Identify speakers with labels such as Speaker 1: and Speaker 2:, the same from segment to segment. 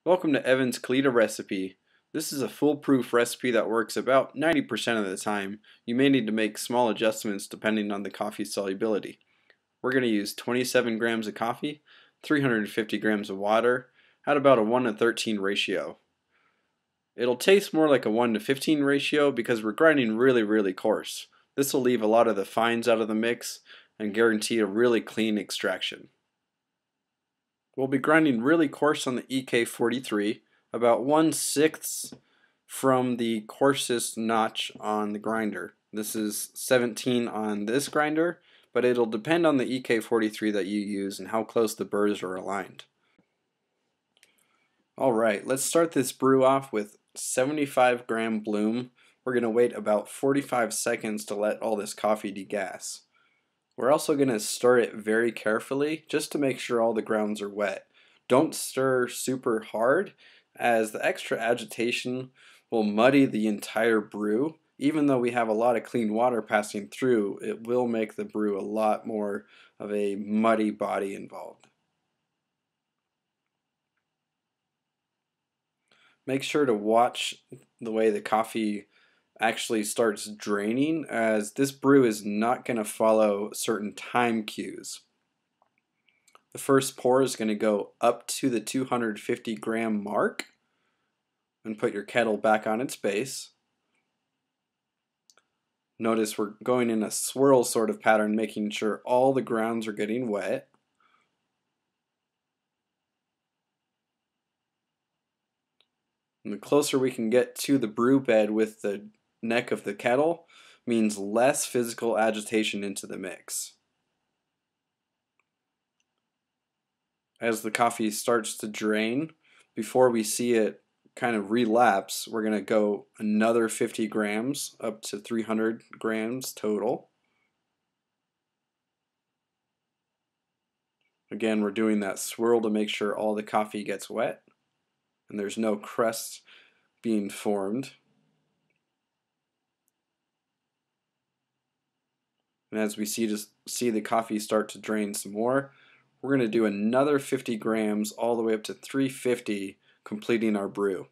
Speaker 1: Welcome to Evan's Kalita recipe. This is a foolproof recipe that works about 90% of the time. You may need to make small adjustments depending on the coffee solubility. We're going to use 27 grams of coffee, 350 grams of water, at about a 1 to 13 ratio. It'll taste more like a 1 to 15 ratio because we're grinding really coarse. This will leave a lot of the fines out of the mix and guarantee a really clean extraction. We'll be grinding really coarse on the EK43, about 1/6 from the coarsest notch on the grinder. This is 17 on this grinder, but it'll depend on the EK43 that you use and how close the burrs are aligned. Alright, let's start this brew off with 75 gram bloom. We're going to wait about 45 seconds to let all this coffee degas. We're also going to stir it very carefully just to make sure all the grounds are wet. Don't stir super hard as the extra agitation will muddy the entire brew. Even though we have a lot of clean water passing through, it will make the brew a lot more of a muddy body involved. Make sure to watch the way the coffee actually starts draining, as this brew is not going to follow certain time cues. The first pour is going to go up to the 250 gram mark and put your kettle back on its base. Notice we're going in a swirl sort of pattern, making sure all the grounds are getting wet. And the closer we can get to the brew bed with the neck of the kettle means less physical agitation into the mix. As the coffee starts to drain, before we see it kind of relapse, we're going to go another 50 grams up to 300 grams total. Again, we're doing that swirl to make sure all the coffee gets wet and there's no crust being formed. And as we see the coffee start to drain some more, we're going to do another 50 grams all the way up to 350, completing our brew.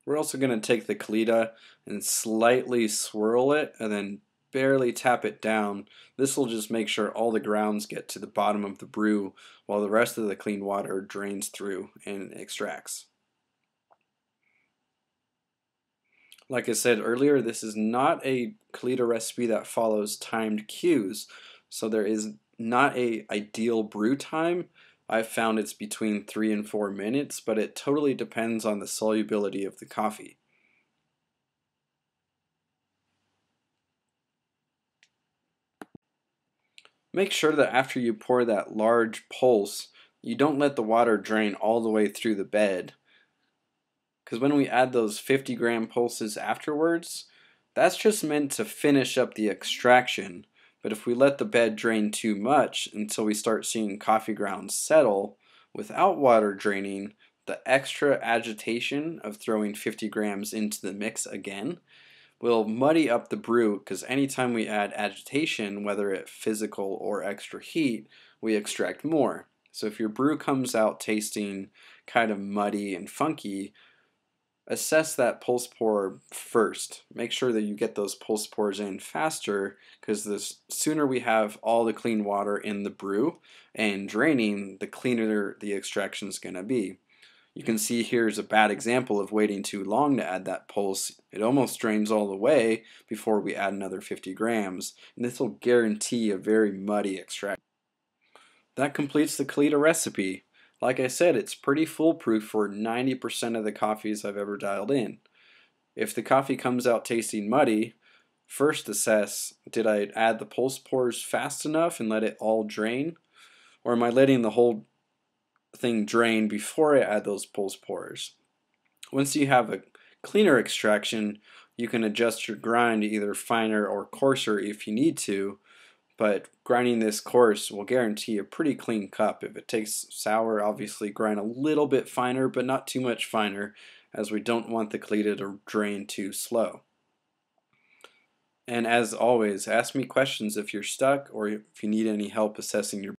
Speaker 1: We're also going to take the Kalita and slightly swirl it and then barely tap it down. This will just make sure all the grounds get to the bottom of the brew while the rest of the clean water drains through and extracts. Like I said earlier, this is not a Kalita recipe that follows timed cues, so there is not a ideal brew time. I've found it's between 3 and 4 minutes, but it totally depends on the solubility of the coffee. Make sure that after you pour that large pulse, you don't let the water drain all the way through the bed. Because when we add those 50 gram pulses afterwards, that's just meant to finish up the extraction. But if we let the bed drain too much until we start seeing coffee grounds settle without water draining, the extra agitation of throwing 50 grams into the mix again will muddy up the brew, because anytime we add agitation, whether it's physical or extra heat, we extract more. So if your brew comes out tasting kind of muddy and funky, assess that pulse pour first. Make sure that you get those pulse pours in faster, because the sooner we have all the clean water in the brew and draining, the cleaner the extraction is going to be. You can see here's a bad example of waiting too long to add that pulse. It almost drains all the way before we add another 50 grams, and this will guarantee a very muddy extraction. That completes the Kalita recipe. Like I said, it's pretty foolproof for 90% of the coffees I've ever dialed in. If the coffee comes out tasting muddy, first assess, did I add the pulse pours fast enough and let it all drain? Or am I letting the whole thing drain before I add those pulse pours? Once you have a cleaner extraction, you can adjust your grind either finer or coarser if you need to, but grinding this coarse will guarantee a pretty clean cup. If it tastes sour, obviously grind a little bit finer, but not too much finer, as we don't want the Kalita to drain too slow. And as always, ask me questions if you're stuck or if you need any help assessing your